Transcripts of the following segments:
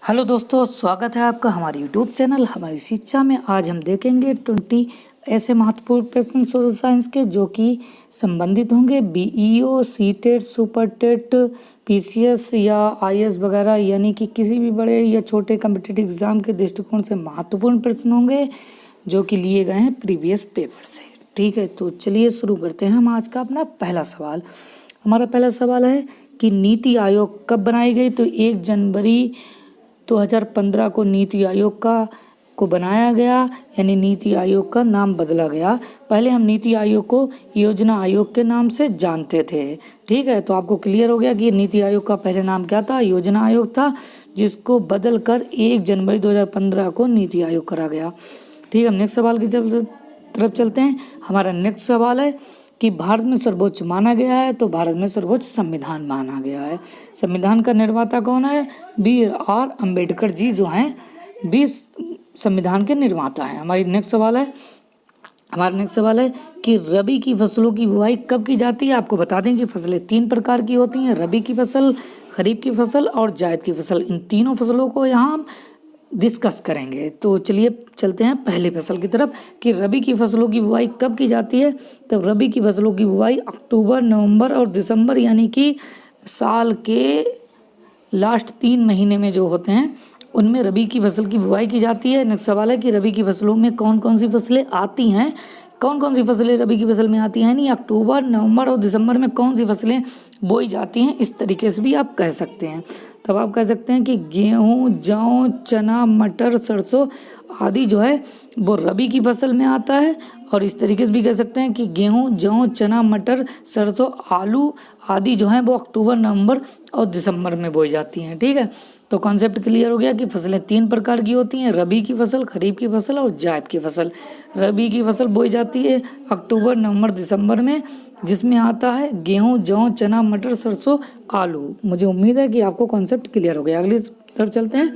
Hello दोस्तों, स्वागत है आपका हमारे यूट्यूब चैनल हमारी शिक्षा में। आज हम देखेंगे 20 ऐसे महत्वपूर्ण प्रश्न सोशल साइंस के जो कि संबंधित होंगे BEO, CTET, super TET, PCS या आईएएस वगैरह, यानी कि किसी भी बड़े या छोटे कॉम्पिटिटिव एग्जाम के दृष्टिकोण से महत्वपूर्ण प्रश्न होंगे जो कि लिए गए हैं प्रीवियस पेपर से। ठीक है, तो चलिए शुरू करते हैं हम आज का अपना पहला सवाल। हमारा पहला सवाल है कि नीति आयोग कब बनाई गई? तो 1 जनवरी 2015 को नीति आयोग को बनाया गया, यानी नीति आयोग का नाम बदला गया। पहले हम नीति आयोग को योजना आयोग के नाम से जानते थे। ठीक है, तो आपको क्लियर हो गया कि नीति आयोग का पहले नाम क्या था? योजना आयोग था, जिसको बदल कर 1 जनवरी 2015 को नीति आयोग करा गया। ठीक है, हम नेक्स्ट सवाल की तरफ चलते हैं। हमारा नेक्स्ट सवाल है कि भारत में सर्वोच्च माना गया है? तो भारत में सर्वोच्च संविधान माना गया है। संविधान का निर्माता कौन है? BR अम्बेडकर जी जो हैं 20 संविधान के निर्माता हैं। हमारा नेक्स्ट सवाल है कि रबी की फसलों की बुआई कब की जाती है? आपको बता दें कि फसलें 3 प्रकार की होती हैं, रबी की फसल, खरीफ की फसल और जायद की फसल। इन तीनों फसलों को यहाँ हम डिस्कस करेंगे। तो चलिए चलते हैं पहली फसल की तरफ कि रबी की फसलों की बुआई कब की जाती है। तब रबी की फसलों की बुआई अक्टूबर, नवंबर और दिसंबर, यानी कि साल के लास्ट 3 महीने में जो होते हैं उनमें रबी की फसल की बुआई की जाती है। नेक्स्ट सवाल है कि रबी की फसलों में कौन कौन सी फसलें आती हैं? कौन कौन सी फसलें रबी की फसल में आती हैं? नहीं, अक्टूबर, नवंबर और दिसंबर में कौन सी फसलें बोई जाती हैं? इस तरीके से भी आप कह सकते हैं। तब आप कह सकते हैं कि गेहूँ, जौ, चना, मटर, सरसों आदि जो है वो रबी की फसल में आता है। और इस तरीके से भी कह सकते हैं कि गेहूँ, जौ, चना, मटर, सरसों, आलू आदि जो हैं वो अक्टूबर, नवंबर और दिसंबर में बोई जाती हैं। ठीक है, तो कॉन्सेप्ट क्लियर हो गया कि फसलें 3 प्रकार की होती हैं, रबी की फसल, खरीफ की फसल और जायद की फसल। रबी की फसल बोई जाती है अक्टूबर, नवंबर, दिसंबर में, जिसमें आता है गेहूँ, जौ, चना, मटर, सरसों, आलू। मुझे उम्मीद है कि आपको कॉन्सेप्ट क्लियर हो गया। अगली तरफ चलते हैं।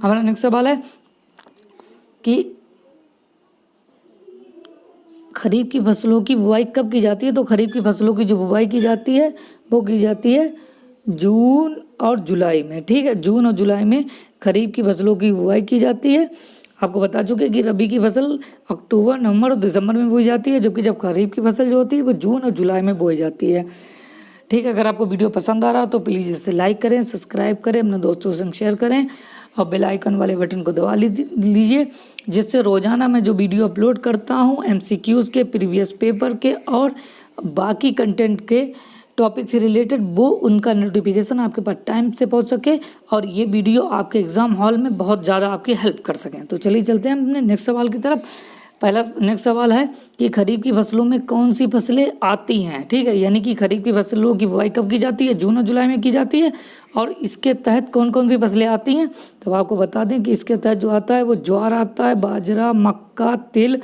हमारा नेक्स्ट सवाल है कि खरीफ की फसलों की बुआई कब की जाती है? तो खरीफ की फसलों की जो बुआई की जाती है वो की जाती है जून और जुलाई में। ठीक है, जून और जुलाई में खरीफ की फसलों की बुआई की जाती है। आपको बता चुके कि रबी की फसल अक्टूबर, नवंबर और दिसंबर में बोई जाती है, जबकि जब खरीफ की फसल जो होती है वो जून और जुलाई में बोई जाती है। ठीक है, अगर आपको वीडियो पसंद आ रहा हो तो प्लीज़ इसे लाइक करें, सब्सक्राइब करें, अपने दोस्तों से शेयर करें और बेल आइकन वाले बटन को दबा लीजिए, जिससे रोज़ाना मैं जो वीडियो अपलोड करता हूँ MCQs के, प्रीवियस पेपर के और बाकी कंटेंट के टॉपिक से रिलेटेड, वो उनका नोटिफिकेशन आपके पास टाइम से पहुंच सके और ये वीडियो आपके एग्ज़ाम हॉल में बहुत ज़्यादा आपकी हेल्प कर सकें। तो चलिए चलते हैं अपने नेक्स्ट सवाल की तरफ। पहला नेक्स्ट सवाल है कि खरीफ की फसलों में कौन सी फसलें आती हैं? ठीक है, यानी कि खरीफ की फसलों की बुआई कब की जाती है? जून और जुलाई में की जाती है। और इसके तहत कौन कौन सी फसलें आती हैं? तो आपको बता दें कि इसके तहत जो आता है वो ज्वार आता है, बाजरा, मक्का, तिल,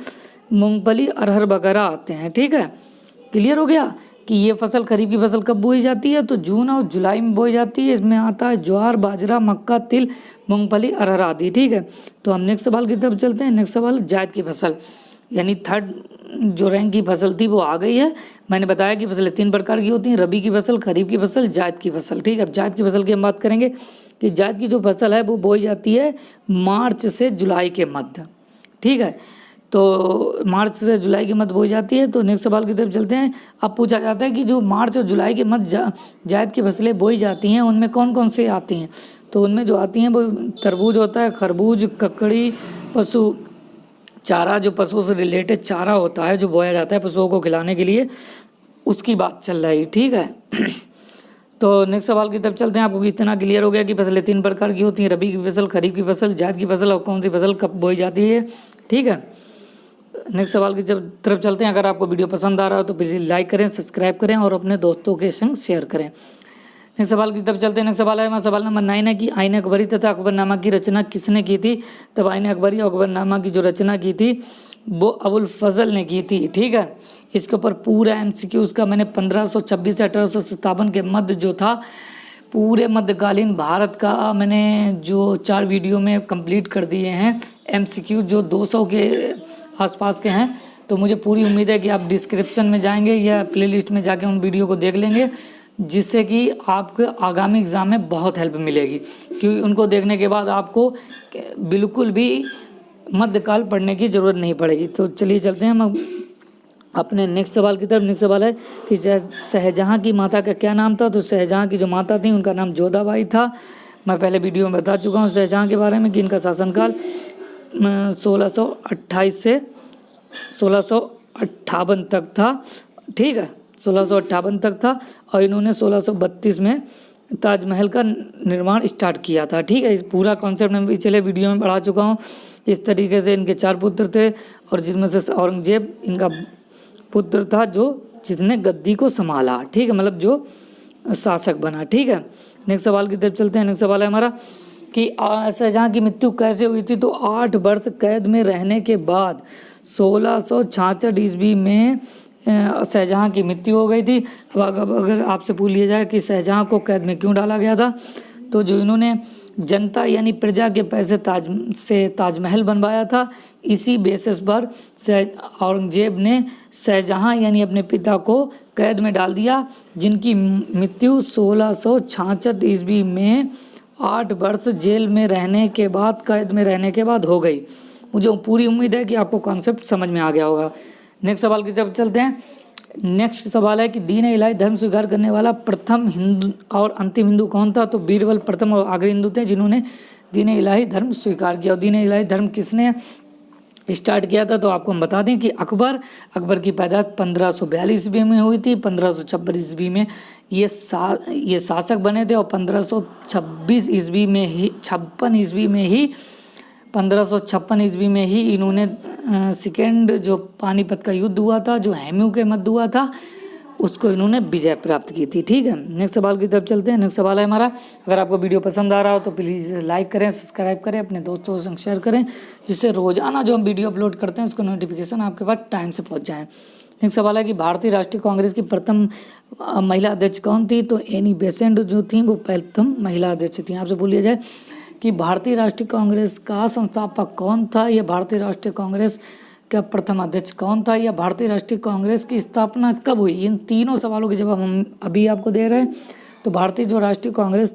मूंगफली, अरहर वगैरह आते हैं। ठीक है, क्लियर हो गया कि ये फसल खरीफ की फसल कब बोई जाती है? तो जून और जुलाई में बोई जाती है। इसमें आता है ज्वार, बाजरा, मक्का, तिल, मूंगफली, अरहर आदि। ठीक है, तो हम नेक्स्ट सवाल की तरफ चलते हैं। नेक्स्ट सवाल जायद की फसल, यानी थर्ड जो रैंक की फसल थी वो आ गई है। मैंने बताया कि फसलें 3 प्रकार की होती हैं, रबी की फसल, खरीफ की फसल, जायद की फसल। ठीक है, अब जायद की फसल की हम बात करेंगे कि जायद की जो फसल है वो बोई जाती है मार्च से जुलाई के मध्य। ठीक है, तो मार्च से जुलाई के मध्य बोई जाती है। तो नेक्स्ट सवाल की तरफ चलते हैं। अब पूछा जाता है कि जो मार्च और जुलाई के मध्य जायद की फसलें बोई जाती हैं उनमें कौन कौन से आती हैं? तो उनमें जो आती हैं वो तरबूज होता है, खरबूज, ककड़ी, पशु चारा, जो पशुओं से रिलेटेड चारा होता है जो बोया जाता है पशुओं को खिलाने के लिए, उसकी बात चल रही। ठीक है, तो नेक्स्ट सवाल की तरफ चलते हैं। आपको इतना क्लियर हो गया कि फसलें 3 प्रकार की होती हैं, रबी की फसल, खरीफ की फसल, जायद की फसल और कौन सी फसल कब बोई जाती है। ठीक है, नेक्स्ट सवाल की तरफ चलते हैं। अगर आपको वीडियो पसंद आ रहा हो तो प्लीज़ लाइक करें, सब्सक्राइब करें और अपने दोस्तों के संग शेयर करें। नेक्स्ट सवाल की तरफ चलते हैं। नेक्स्ट सवाल है सवाल नंबर 9 है कि आईन अकबरी तथा अकबरनामा की रचना किसने की थी? तब आईन अकबरी और अकबरनामा की जो रचना की थी वो अबुल फजल ने की थी। ठीक है, इसके ऊपर पूरा MCQs का मैंने 1526 से 1857 के मध्य जो था पूरे मध्यकालीन भारत का मैंने जो 4 वीडियो में कंप्लीट कर दिए हैं। MCQ जो 200 के आसपास के हैं। तो मुझे पूरी उम्मीद है कि आप डिस्क्रिप्शन में जाएंगे या प्लेलिस्ट में जाके उन वीडियो को देख लेंगे, जिससे कि आपके आगामी एग्ज़ाम में बहुत हेल्प मिलेगी, क्योंकि उनको देखने के बाद आपको बिल्कुल भी मध्यकाल पढ़ने की ज़रूरत नहीं पड़ेगी। तो चलिए चलते हैं हम अपने नेक्स्ट सवाल की तरफ। नेक्स्ट सवाल है कि शाहजहाँ की माता का क्या नाम था। तो शाहजहाँ की जो माता थी उनका नाम जोधाबाई था। मैं पहले वीडियो में बता चुका हूँ शाहजहाँ के बारे में कि इनका शासनकाल 1628 से 1658 तक था, ठीक है, 1658 तक था। और इन्होंने 1632 में ताजमहल का निर्माण स्टार्ट किया था, ठीक है। इस पूरा कॉन्सेप्ट मैं पिछले वीडियो में पढ़ा चुका हूँ। इस तरीके से इनके 4 पुत्र थे और जिसमें से औरंगजेब इनका पुत्र था जो जिसने गद्दी को संभाला, ठीक है, मतलब जो शासक बना, ठीक है। नेक्स्ट सवाल की तरफ चलते हैं। नेक्स्ट सवाल है हमारा कि शाहजहाँ की मृत्यु कैसे हुई थी। तो 8 वर्ष कैद में रहने के बाद 1666 ईस्वी में शाहजहाँ की मृत्यु हो गई थी। अब अगर आपसे पूछ लिया जाए कि शाहजहाँ को कैद में क्यों डाला गया था, तो जो इन्होंने जनता यानी प्रजा के पैसे ताजमहल बनवाया था, इसी बेसिस पर औरंगजेब ने शाहजहाँ यानी अपने पिता को कैद में डाल दिया, जिनकी मृत्यु 1666 ईस्वी में 8 वर्ष जेल में रहने के बाद, कैद में रहने के बाद हो गई। मुझे पूरी उम्मीद है कि आपको कॉन्सेप्ट समझ में आ गया होगा। नेक्स्ट सवाल की तरफ चलते हैं। नेक्स्ट सवाल है कि दीन इलाही धर्म स्वीकार करने वाला प्रथम हिंदू और अंतिम हिंदू कौन था। तो बीरबल प्रथम और आखिरी हिंदू थे जिन्होंने दीन इलाही धर्म स्वीकार किया। और दीन इलाही धर्म किसने स्टार्ट किया था, तो आपको हम बता दें कि अकबर की पैदाइश 1542 ईस्वी में हुई थी। 1556 ईस्वी में ये शासक बने थे और 1556 ईस्वी में ही 1556 ईस्वी में ही इन्होंने सेकेंड जो पानीपत का युद्ध हुआ था, जो हेमू के मध्य हुआ था, उसको इन्होंने विजय प्राप्त की थी, ठीक है। नेक्स्ट सवाल की तरफ चलते हैं। नेक्स्ट सवाल है हमारा, अगर आपको वीडियो पसंद आ रहा हो तो प्लीज़ लाइक करें, सब्सक्राइब करें, अपने दोस्तों के संग शेयर करें, जिससे रोजाना जो हम वीडियो अपलोड करते हैं उसको नोटिफिकेशन आपके पास टाइम से पहुंच जाए। नेक्स्ट सवाल है कि भारतीय राष्ट्रीय कांग्रेस की प्रथम महिला अध्यक्ष कौन थी। तो एनी बेसेंट जो थी वो प्रथम महिला अध्यक्ष थी। आपसे बोल लिया जाए कि भारतीय राष्ट्रीय कांग्रेस का संस्थापक कौन था, या भारतीय राष्ट्रीय कांग्रेस का प्रथम अध्यक्ष कौन था, या भारतीय राष्ट्रीय कांग्रेस की स्थापना कब हुई, इन तीनों सवालों के जवाब हम अभी आपको दे रहे हैं। तो भारतीय जो राष्ट्रीय कांग्रेस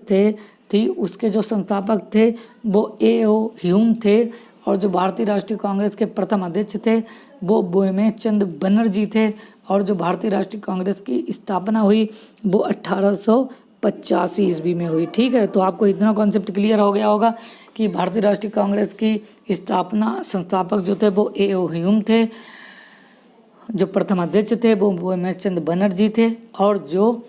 थी उसके जो संस्थापक थे वो A.O. ह्यूम थे, और जो भारतीय राष्ट्रीय कांग्रेस के प्रथम अध्यक्ष थे वो बोहेमेश चंद्र बनर्जी थे, और जो भारतीय राष्ट्रीय कांग्रेस की स्थापना हुई वो 1885 ईस्वी में हुई, ठीक है। तो आपको इतना कॉन्सेप्ट क्लियर हो गया होगा कि भारतीय राष्ट्रीय कांग्रेस की स्थापना संस्थापक जो थे वो A.O. ह्यूम थे, जो प्रथम अध्यक्ष थे वो बोहेमेश चंद्र बनर्जी थे, और जो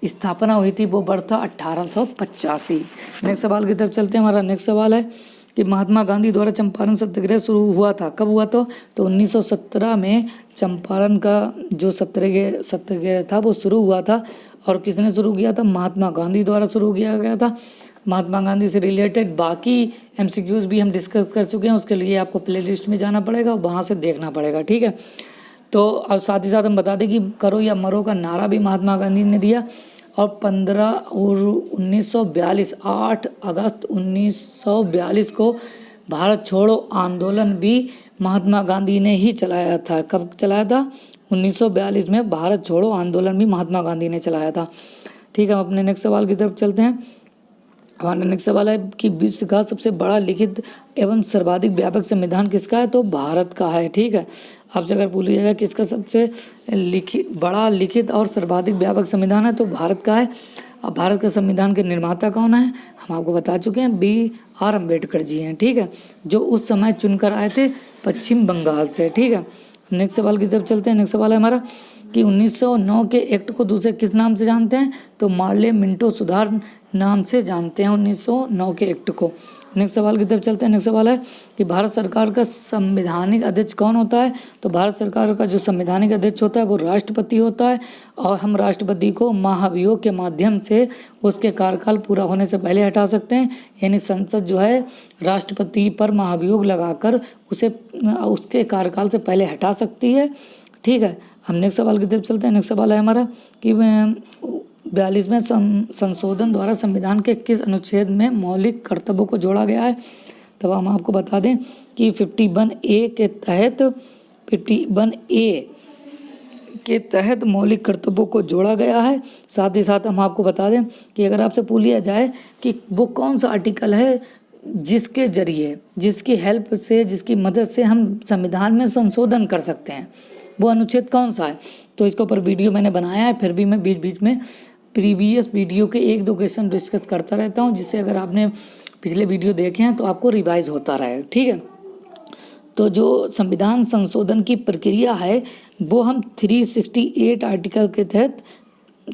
स्थापना हुई थी वो वर्ष था 1885। नेक्स्ट सवाल की तरफ चलते हैं। हमारा नेक्स्ट सवाल है कि महात्मा गांधी द्वारा चंपारण सत्याग्रह शुरू हुआ था, कब हुआ। तो 1917 में चंपारण का जो सत्याग्रह था वो शुरू हुआ था, और किसने शुरू किया था, महात्मा गांधी द्वारा शुरू किया गया था। महात्मा गांधी से रिलेटेड बाकी MCQs भी हम डिस्कस कर चुके हैं, उसके लिए आपको प्लेलिस्ट में जाना पड़ेगा और वहाँ से देखना पड़ेगा, ठीक है। तो और साथ ही साथ हम बता दें कि करो या मरो का नारा भी महात्मा गांधी ने दिया, और 8 अगस्त 1942 को भारत छोड़ो आंदोलन भी महात्मा गांधी ने ही चलाया था। कब चलाया था, 1942 में भारत छोड़ो आंदोलन भी महात्मा गांधी ने चलाया था, ठीक है। हम अपने नेक्स्ट सवाल की तरफ चलते हैं। हमारा नेक्स्ट सवाल है कि विश्व का सबसे बड़ा लिखित एवं सर्वाधिक व्यापक संविधान किसका है। तो भारत का है, ठीक है। आपसे अगर पूछ लिया जाए किसका सबसे बड़ा लिखित और सर्वाधिक व्यापक संविधान है, तो भारत का है। अब भारत का संविधान के निर्माता कौन है, हम आपको बता चुके हैं, B.R. अम्बेडकर जी हैं, ठीक है, जो उस समय चुनकर आए थे पश्चिम बंगाल से, ठीक है। नेक्स्ट सवाल की तरफ चलते हैं। नेक्स्ट सवाल है हमारा कि 1909 के एक्ट को दूसरे किस नाम से जानते हैं। तो मार्ले मिंटो सुधार नाम से जानते हैं 1909 के एक्ट को। नेक्स्ट सवाल की तरफ चलते हैं। नेक्स्ट सवाल है कि भारत सरकार का संवैधानिक अध्यक्ष कौन होता है। तो भारत सरकार का जो संवैधानिक अध्यक्ष होता है वो राष्ट्रपति होता है, और हम राष्ट्रपति को महाभियोग के माध्यम से उसके कार्यकाल पूरा होने से पहले हटा सकते हैं, यानी संसद जो है राष्ट्रपति पर महाभियोग लगाकर उसे उसके कार्यकाल से पहले हटा सकती है, ठीक है। हम नेक्स्ट सवाल की तरफ चलते हैं। नेक्स्ट सवाल है हमारा कि 42वें संशोधन द्वारा संविधान के किस अनुच्छेद में मौलिक कर्तव्यों को जोड़ा गया है। तब हम आपको बता दें कि 51A के तहत 51A के तहत मौलिक कर्तव्यों को जोड़ा गया है। साथ ही साथ हम आपको बता दें कि अगर आपसे पूछ लिया जाए कि वो कौन सा आर्टिकल है जिसके जरिए, जिसकी हेल्प से, जिसकी मदद से हम संविधान में संशोधन कर सकते हैं, वो अनुच्छेद कौन सा है, तो इसके ऊपर वीडियो मैंने बनाया है। फिर भी मैं बीच बीच में प्रीवियस वीडियो के 1-2 क्वेश्चन डिस्कस करता रहता हूँ, जिससे अगर आपने पिछले वीडियो देखे हैं तो आपको रिवाइज होता रहे। ठीक है, तो जो संविधान संशोधन की प्रक्रिया है वो हम 368 आर्टिकल के तहत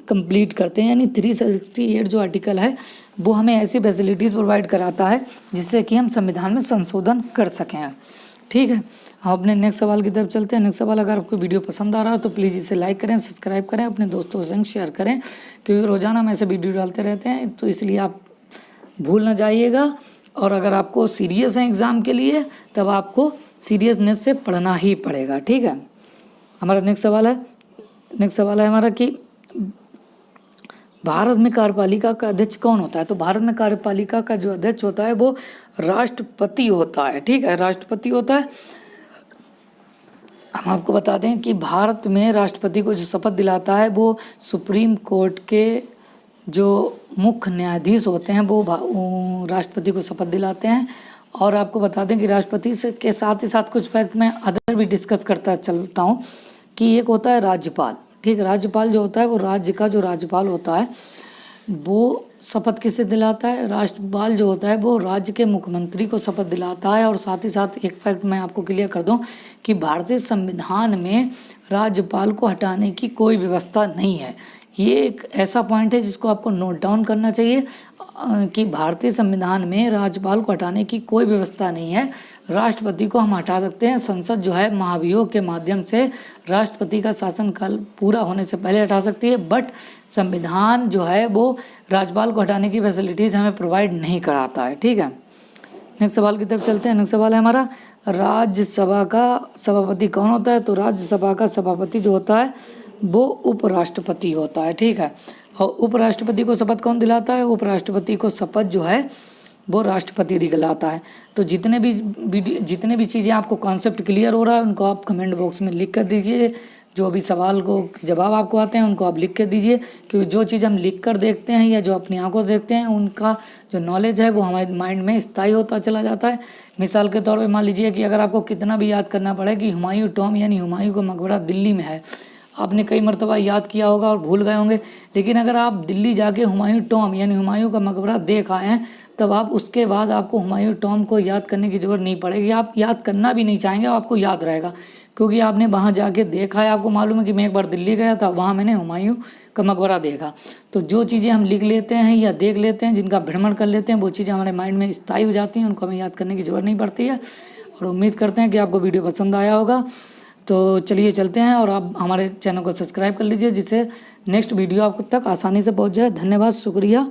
कंप्लीट करते हैं। यानी 368 जो आर्टिकल है वो हमें ऐसी फैसिलिटीज़ प्रोवाइड कराता है जिससे कि हम संविधान में संशोधन कर सकें। ठीक है, हम अपने नेक्स्ट सवाल की तरफ चलते हैं। नेक्स्ट सवाल, अगर आपको वीडियो पसंद आ रहा है तो प्लीज़ इसे लाइक करें, सब्सक्राइब करें, अपने दोस्तों के संग शेयर करें, क्योंकि रोज़ाना हम ऐसे वीडियो डालते रहते हैं, तो इसलिए आप भूल ना जाइएगा। और अगर आपको सीरियस है एग्ज़ाम के लिए तब आपको सीरियसनेस से पढ़ना ही पड़ेगा। ठीक है, हमारा नेक्स्ट सवाल है हमारा कि भारत में कार्यपालिका का अध्यक्ष कौन होता है। तो भारत में कार्यपालिका का जो अध्यक्ष होता है वो राष्ट्रपति होता है। ठीक है, राष्ट्रपति होता है। हम आपको बता दें कि भारत में राष्ट्रपति को जो शपथ दिलाता है वो सुप्रीम कोर्ट के जो मुख्य न्यायाधीश होते हैं वो राष्ट्रपति को शपथ दिलाते हैं। और आपको बता दें कि राष्ट्रपति से के साथ ही साथ कुछ फैक्ट मैं अदर भी डिस्कस करता चलता हूँ कि एक होता है राज्यपाल। ठीक है, राज्यपाल जो होता है वो राज्य का जो राज्यपाल होता है वो शपथ किसे दिलाता है। राष्ट्रपाल जो होता है वो राज्य के मुख्यमंत्री को शपथ दिलाता है। और साथ ही साथ एक फैक्ट मैं आपको क्लियर कर दूं कि भारतीय संविधान में राज्यपाल को हटाने की कोई व्यवस्था नहीं है। ये एक ऐसा पॉइंट है जिसको आपको नोट डाउन करना चाहिए कि भारतीय संविधान में राज्यपाल को हटाने की कोई व्यवस्था नहीं है। राष्ट्रपति को हम हटा सकते हैं। संसद जो है महाभियोग के माध्यम से राष्ट्रपति का शासनकाल पूरा होने से पहले हटा सकती है, बट संविधान जो है वो राज्यपाल को हटाने की फैसिलिटीज़ हमें प्रोवाइड नहीं कराता है। ठीक है, नेक्स्ट सवाल की तरफ चलते हैं। नेक्स्ट सवाल है हमारा, राज्यसभा का सभापति कौन होता है। तो राज्यसभा का सभापति जो होता है वो उपराष्ट्रपति होता है। ठीक है, और उपराष्ट्रपति को शपथ कौन दिलाता है। उपराष्ट्रपति को शपथ जो है वो राष्ट्रपति दिलाता है। तो जितने भी चीज़ें आपको कॉन्सेप्ट क्लियर हो रहा है उनको आप कमेंट बॉक्स में लिख कर दीजिए। जो भी सवाल को जवाब आपको आते हैं उनको आप लिख कर दीजिए, क्योंकि जो चीज़ हम लिख कर देखते हैं या जो अपनी आंखों से देखते हैं उनका जो नॉलेज है वो हमारे माइंड में स्थायी होता चला जाता है। मिसाल के तौर पे मान लीजिए कि अगर आपको कितना भी याद करना पड़े कि हुमायूं टॉम यानी हुमायूं का मकबरा दिल्ली में है, आपने कई मरतबा याद किया होगा और भूल गए होंगे, लेकिन अगर आप दिल्ली जाके हुमायूं टॉम यानी हुमायूं का मकबरा देख आए हैं तब आप उसके बाद आपको हुमायूं टॉम को याद करने की ज़रूरत नहीं पड़ेगी। आप याद करना भी नहीं चाहेंगे, आपको याद रहेगा, क्योंकि आपने वहाँ जाके देखा है। आपको मालूम है कि मैं एक बार दिल्ली गया था, वहाँ मैंने हुमायूं का मकबरा देखा। तो जो चीज़ें हम लिख लेते हैं या देख लेते हैं, जिनका भ्रमण कर लेते हैं, वो चीज़ें हमारे माइंड में स्थायी हो जाती हैं, उनको हमें याद करने की ज़रूरत नहीं पड़ती है। और उम्मीद करते हैं कि आपको वीडियो पसंद आया होगा। तो चलिए चलते हैं, और आप हमारे चैनल को सब्सक्राइब कर लीजिए जिससे नेक्स्ट वीडियो आप तक आसानी से पहुंच जाए। धन्यवाद, शुक्रिया।